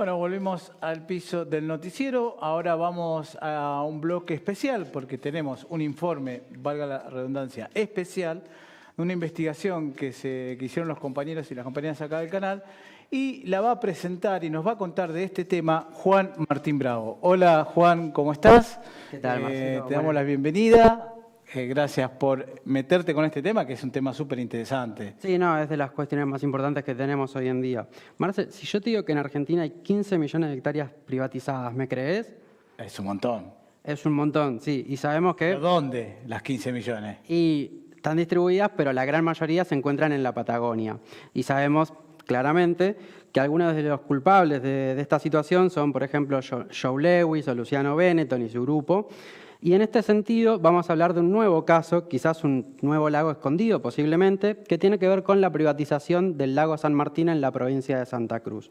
Bueno, volvemos al piso del noticiero. Ahora vamos a un bloque especial porque tenemos un informe, valga la redundancia, especial, de una investigación que hicieron los compañeros y las compañeras acá del canal y la va a presentar y nos va a contar de este tema Juan Martín Bravo. Hola Juan, ¿cómo estás? ¿Qué tal, Marcelo? Te damos la bienvenida. Gracias por meterte con este tema, que es un tema súper interesante. Sí, no, es de las cuestiones más importantes que tenemos hoy en día. Marce, si yo te digo que en Argentina hay 15 millones de hectáreas privatizadas, ¿me crees? Es un montón. Es un montón, sí. Y sabemos que... ¿De dónde las 15 millones? Y están distribuidas, pero la gran mayoría se encuentran en la Patagonia. Y sabemos claramente que algunos de los culpables de esta situación son, por ejemplo, Joe Lewis o Luciano Benetton y su grupo. Y en este sentido vamos a hablar de un nuevo caso, quizás un nuevo lago escondido posiblemente, que tiene que ver con la privatización del lago San Martín en la provincia de Santa Cruz.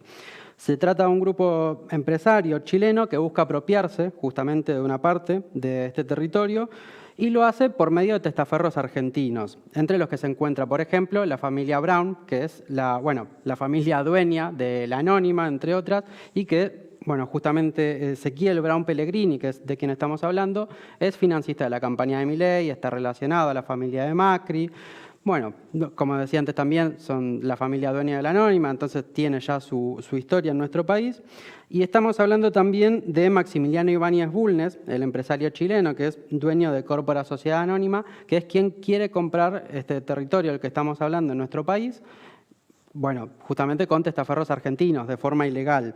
Se trata de un grupo empresario chileno que busca apropiarse justamente de una parte de este territorio y lo hace por medio de testaferros argentinos, entre los que se encuentra, por ejemplo, la familia Brown, que es la familia dueña de la Anónima, entre otras, y que justamente Ezequiel Brown Pellegrini, que es de quien estamos hablando, es financista de la campaña de Milei, está relacionado a la familia de Macri. Bueno, como decía antes también, son la familia dueña de la Anónima, entonces tiene ya su historia en nuestro país. Y estamos hablando también de Maximiliano Ibáñez Bulnes, el empresario chileno que es dueño de Córpora Sociedad Anónima, que es quien quiere comprar este territorio del que estamos hablando en nuestro país, justamente con testaferros argentinos, de forma ilegal.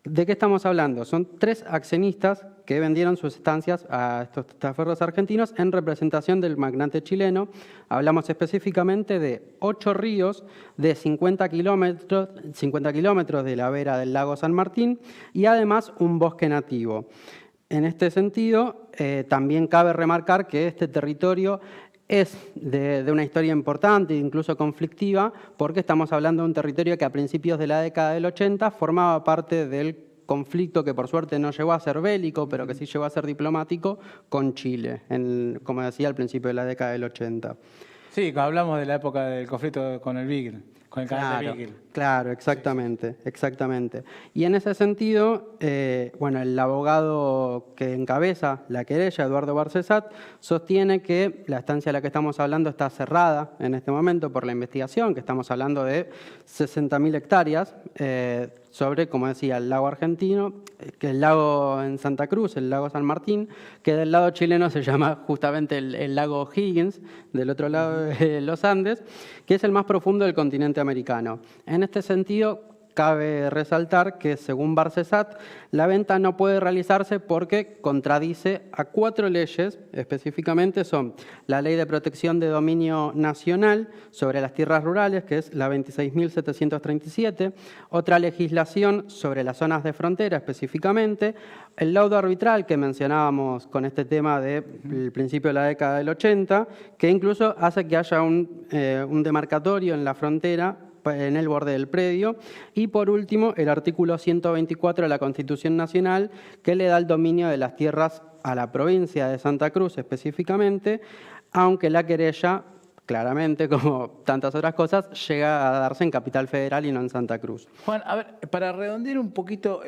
¿De qué estamos hablando? Son 3 accionistas que vendieron sus estancias a estos testaferros argentinos en representación del magnate chileno. Hablamos específicamente de 8 ríos de 50 kilómetros de la vera del lago San Martín y además un bosque nativo. En este sentido, también cabe remarcar que este territorio es de una historia importante, incluso conflictiva, porque estamos hablando de un territorio que a principios de la década del 80 formaba parte del conflicto que por suerte no llegó a ser bélico, pero que sí llegó a ser diplomático, con Chile, como decía, al principio de la década del 80. Sí, hablamos de la época del conflicto con el Beagle, con el canal de Beagle. Claro, exactamente, exactamente. Y en ese sentido, el abogado que encabeza la querella, Eduardo Barcesat, sostiene que la estancia de la que estamos hablando está cerrada en este momento por la investigación, que estamos hablando de 60.000 hectáreas sobre, como decía, el lago argentino, que el lago en Santa Cruz, el lago San Martín, que del lado chileno se llama justamente el lago Higgins, del otro lado de los Andes, que es el más profundo del continente americano. En este sentido, cabe resaltar que, según Barcesat, la venta no puede realizarse porque contradice a 4 leyes, específicamente son la Ley de Protección de Dominio Nacional sobre las Tierras Rurales, que es la 26.737, otra legislación sobre las zonas de frontera específicamente, el laudo arbitral que mencionábamos con este tema del principio de la década del 80, que incluso hace que haya un demarcatorio en la frontera en el borde del predio, y por último el artículo 124 de la Constitución Nacional, que le da el dominio de las tierras a la provincia de Santa Cruz específicamente, aunque la querella, claramente, como tantas otras cosas, llega a darse en Capital Federal y no en Santa Cruz. Juan, a ver, para redondear un poquito,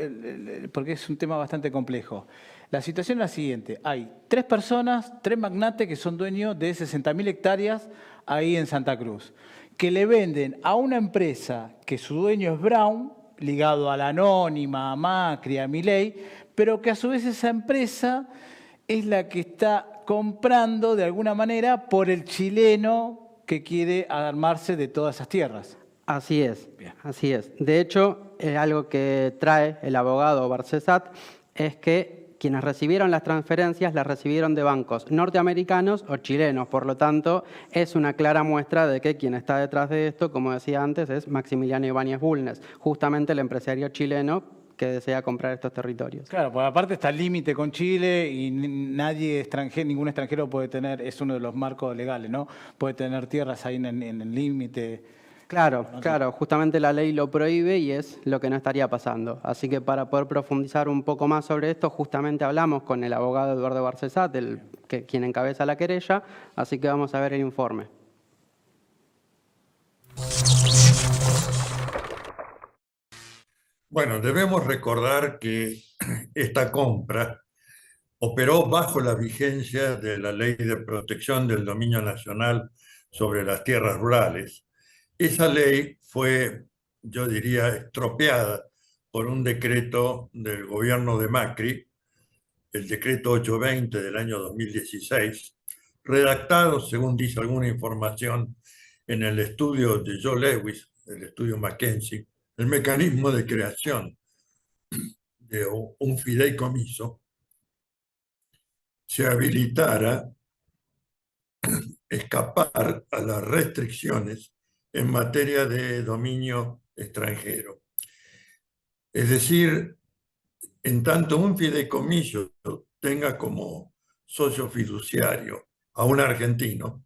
porque es un tema bastante complejo, la situación es la siguiente: hay 3 personas, 3 magnates que son dueños de 60.000 hectáreas ahí en Santa Cruz, que le venden a una empresa que su dueño es Brown, ligado a la Anónima, a Macri, a Milei, pero que a su vez esa empresa es la que está comprando de alguna manera por el chileno que quiere armarse de todas esas tierras. Así es, Bien. así es. De hecho, algo que trae el abogado Barcesat es que quienes recibieron las transferencias las recibieron de bancos norteamericanos o chilenos. Por lo tanto, es una clara muestra de que quien está detrás de esto, como decía antes, es Maximiliano Ibáñez Bulnes, justamente el empresario chileno que desea comprar estos territorios. Claro, porque aparte está el límite con Chile y nadie extranjero, ningún extranjero puede tener, es uno de los marcos legales, ¿no? Puede tener tierras ahí en el límite. Claro, justamente la ley lo prohíbe y es lo que no estaría pasando. Así que para poder profundizar un poco más sobre esto, justamente hablamos con el abogado Eduardo Barcesat, quien encabeza la querella, así que vamos a ver el informe. Bueno, debemos recordar que esta compra operó bajo la vigencia de la Ley de Protección del Dominio Nacional sobre las Tierras Rurales. Esa ley fue, yo diría, estropeada por un decreto del gobierno de Macri, el decreto 820 del año 2016, redactado, según dice alguna información, en el estudio de Joe Lewis, el estudio McKinsey, el mecanismo de creación de un fideicomiso se habilitara escapar a las restricciones en materia de dominio extranjero. Es decir, en tanto un fideicomiso tenga como socio fiduciario a un argentino,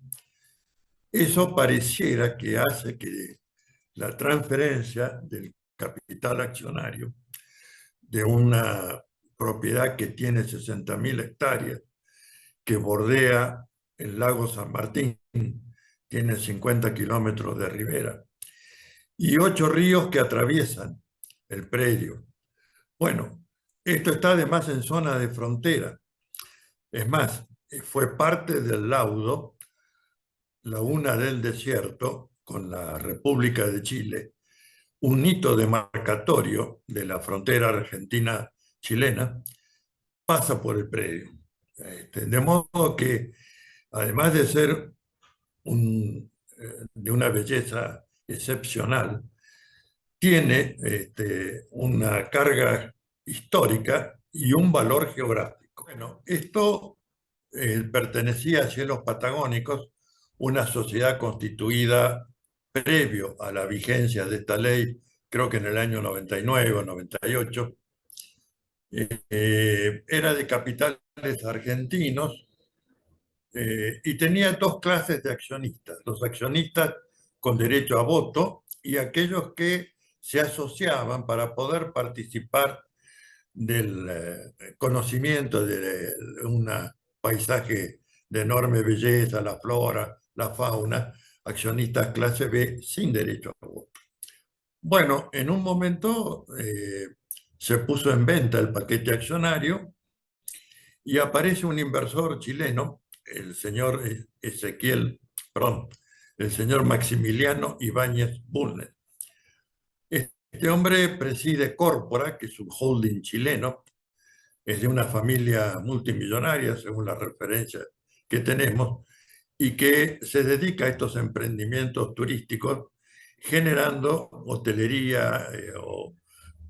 eso pareciera que hace que la transferencia del capital accionario de una propiedad que tiene 60.000 hectáreas, que bordea el lago San Martín, tiene 50 kilómetros de ribera, y 8 ríos que atraviesan el predio. Bueno, esto está además en zona de frontera. Es más, fue parte del laudo Laguna del Desierto con la República de Chile, un hito demarcatorio de la frontera argentina-chilena, pasa por el predio. De modo que, además de ser de una belleza excepcional, tiene una carga histórica y un valor geográfico. Bueno, esto pertenecía a Cielos Patagónicos, una sociedad constituida previo a la vigencia de esta ley, creo que en el año 99 o 98. Era de capitales argentinos y tenía dos clases de accionistas: los accionistas con derecho a voto y aquellos que se asociaban para poder participar del conocimiento de un paisaje de enorme belleza, la flora, la fauna, accionistas clase B sin derecho a voto. Bueno, en un momento se puso en venta el paquete accionario y aparece un inversor chileno, el señor el señor Maximiliano Ibáñez Bulnes. Este hombre preside Córpora, que es un holding chileno, es de una familia multimillonaria, según las referencias que tenemos, y que se dedica a estos emprendimientos turísticos, generando hotelería o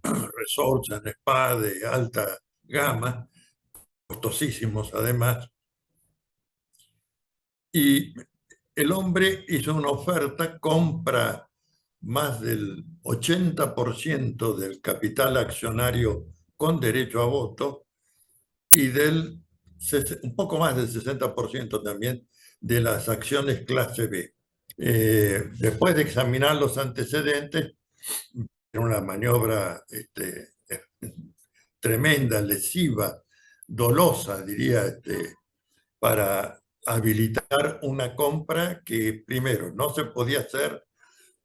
resorts en spa de alta gama, costosísimos además. Y el hombre hizo una oferta, compra más del 80% del capital accionario con derecho a voto y un poco más del 60% también de las acciones clase B. Después de examinar los antecedentes, en una maniobra tremenda, lesiva, dolosa, diría, para habilitar una compra que primero no se podía hacer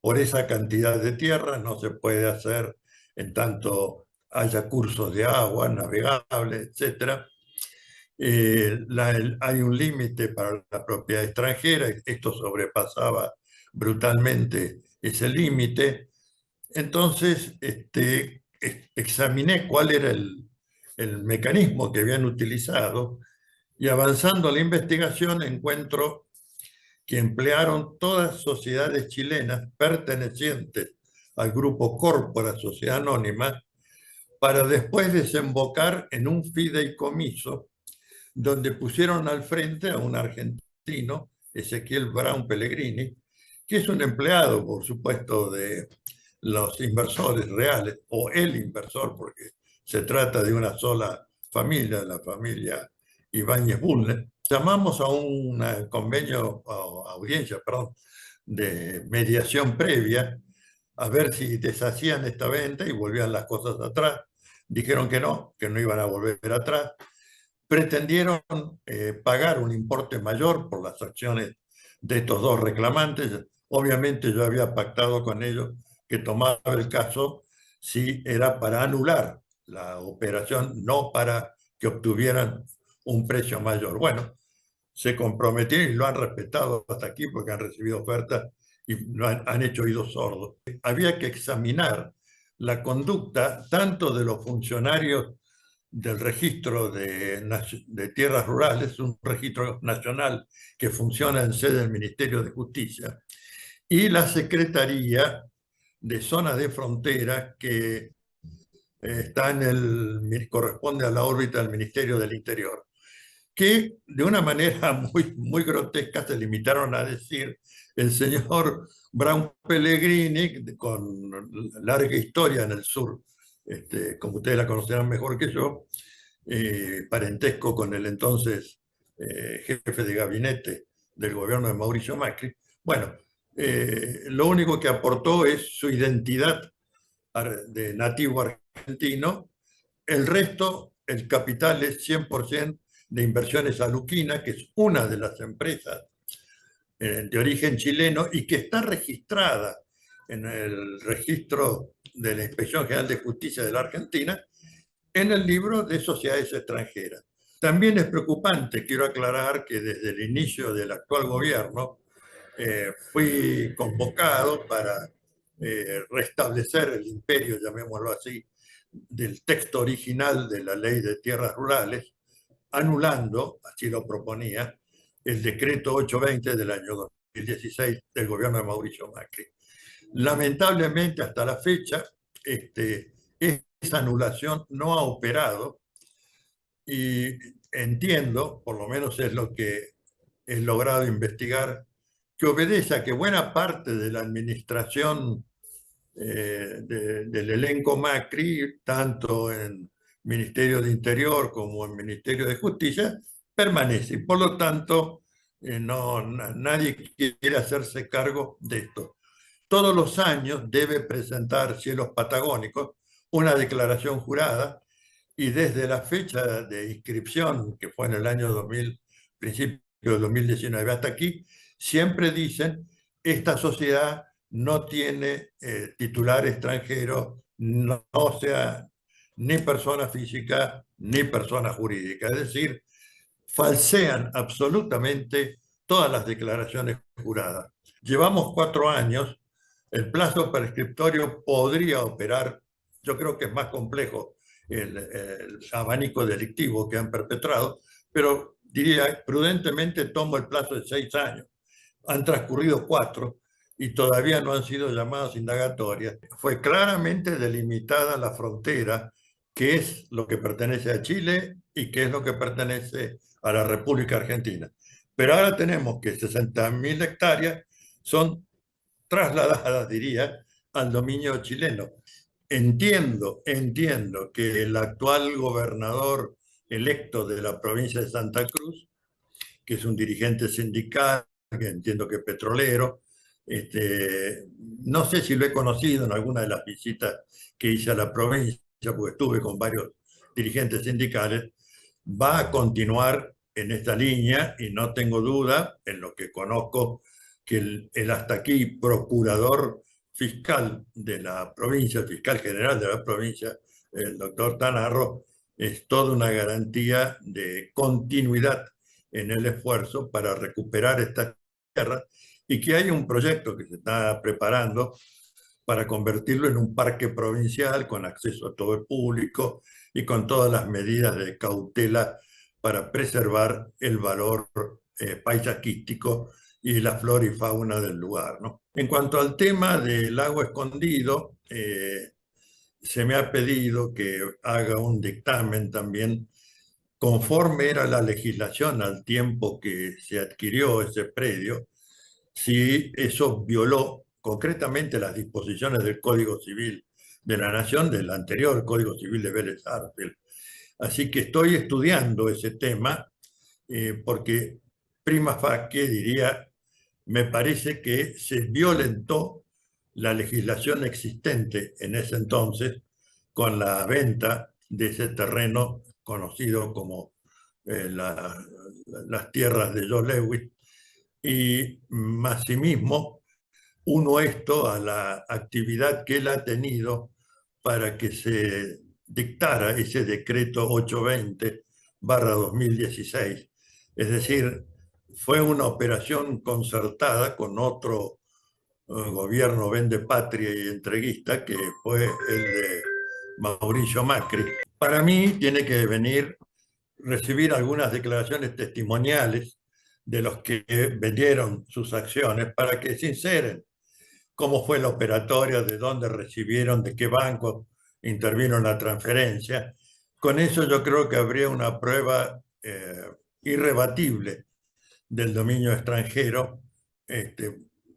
por esa cantidad de tierra, no se puede hacer en tanto haya cursos de agua navegables, etc. Hay un límite para la propiedad extranjera, esto sobrepasaba brutalmente ese límite. Entonces, examiné cuál era el mecanismo que habían utilizado y avanzando a la investigación encuentro que emplearon todas sociedades chilenas pertenecientes al grupo Córpora, Sociedad Anónima, para después desembocar en un fideicomiso donde pusieron al frente a un argentino, Ezequiel Brown Pellegrini, que es un empleado, por supuesto, de los inversores reales, o el inversor, porque se trata de una sola familia, la familia Ibáñez Bulnes. Llamamos a un convenio, audiencia, perdón, de mediación previa, a ver si deshacían esta venta y volvían las cosas atrás. Dijeron que no iban a volver atrás. Pretendieron pagar un importe mayor por las acciones de estos dos reclamantes. Obviamente yo había pactado con ellos que tomaba el caso si era para anular la operación, no para que obtuvieran un precio mayor. Bueno, se comprometieron y lo han respetado hasta aquí porque han recibido ofertas y no han hecho oídos sordos. Había que examinar la conducta tanto de los funcionarios del registro de tierras rurales, un registro nacional que funciona en sede del Ministerio de Justicia, y la Secretaría de Zonas de Frontera que corresponde a la órbita del Ministerio del Interior, que de una manera muy grotesca se limitaron a decir el señor Brown Pellegrini, con larga historia en el sur, como ustedes la conocerán mejor que yo, parentesco con el entonces jefe de gabinete del gobierno de Mauricio Macri. Bueno, lo único que aportó es su identidad de nativo argentino. El resto, el capital es 100% de Inversiones Aluquina, que es una de las empresas de origen chileno y que está registrada en el registro de la Inspección General de Justicia de la Argentina en el libro de sociedades extranjeras. También es preocupante, quiero aclarar que desde el inicio del actual gobierno fui convocado para restablecer el imperio, llamémoslo así, del texto original de la Ley de Tierras Rurales, anulando, así lo proponía, el decreto 820 del año 2016 del gobierno de Mauricio Macri. Lamentablemente, hasta la fecha, esa anulación no ha operado y entiendo, por lo menos es lo que he logrado investigar, que obedece a que buena parte de la administración del elenco Macri, tanto en Ministerio de Interior como en Ministerio de Justicia, permanece. Por lo tanto, nadie quiere hacerse cargo de esto. Todos los años debe presentar Cielos Patagónicos una declaración jurada y desde la fecha de inscripción, que fue en el año 2000, principio de 2019 hasta aquí, siempre dicen, esta sociedad no tiene titular extranjero, no sea ni persona física ni persona jurídica. Es decir, falsean absolutamente todas las declaraciones juradas. Llevamos 4 años, el plazo prescriptorio podría operar, yo creo que es más complejo el abanico delictivo que han perpetrado, pero diría prudentemente tomo el plazo de 6 años. Han transcurrido 4 y todavía no han sido llamadas indagatorias. Fue claramente delimitada la frontera, qué es lo que pertenece a Chile y qué es lo que pertenece a la República Argentina. Pero ahora tenemos que 60.000 hectáreas son trasladadas, diría, al dominio chileno. Entiendo que el actual gobernador electo de la provincia de Santa Cruz, que es un dirigente sindical, que entiendo que petrolero, no sé si lo he conocido en alguna de las visitas que hice a la provincia, porque estuve con varios dirigentes sindicales, va a continuar en esta línea y no tengo duda, en lo que conozco, que el hasta aquí procurador fiscal de la provincia, el fiscal general de la provincia, el doctor Tanarro, es toda una garantía de continuidad en el esfuerzo para recuperar esta tierra y que hay un proyecto que se está preparando para convertirlo en un parque provincial con acceso a todo el público y con todas las medidas de cautela para preservar el valor paisajístico y la flora y fauna del lugar, ¿no? En cuanto al tema del lago escondido, se me ha pedido que haga un dictamen también conforme era la legislación al tiempo que se adquirió ese predio, si eso violó concretamente las disposiciones del Código Civil de la Nación, del anterior Código Civil de Vélez Sarsfield. Así que estoy estudiando ese tema porque prima facie diría, me parece que se violentó la legislación existente en ese entonces con la venta de ese terreno conocido como las tierras de Joe Lewis, y asimismo uno esto a la actividad que él ha tenido para que se dictara ese decreto 820/2016. Es decir, fue una operación concertada con otro gobierno vendepatria y entreguista, que fue el de Mauricio Macri. Para mí tiene que venir, recibir algunas declaraciones testimoniales de los que vendieron sus acciones para que sinceren cómo fue la operatoria, de dónde recibieron, de qué banco intervino en la transferencia. Con eso yo creo que habría una prueba irrebatible del dominio extranjero,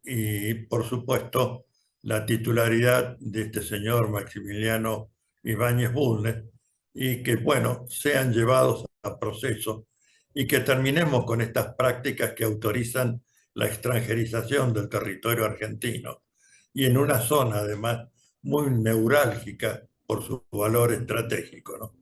y por supuesto la titularidad de este señor Maximiliano Ibáñez Bulnes, y que, bueno, sean llevados a proceso y que terminemos con estas prácticas que autorizan la extranjerización del territorio argentino, y en una zona además muy neurálgica por su valor estratégico, ¿no?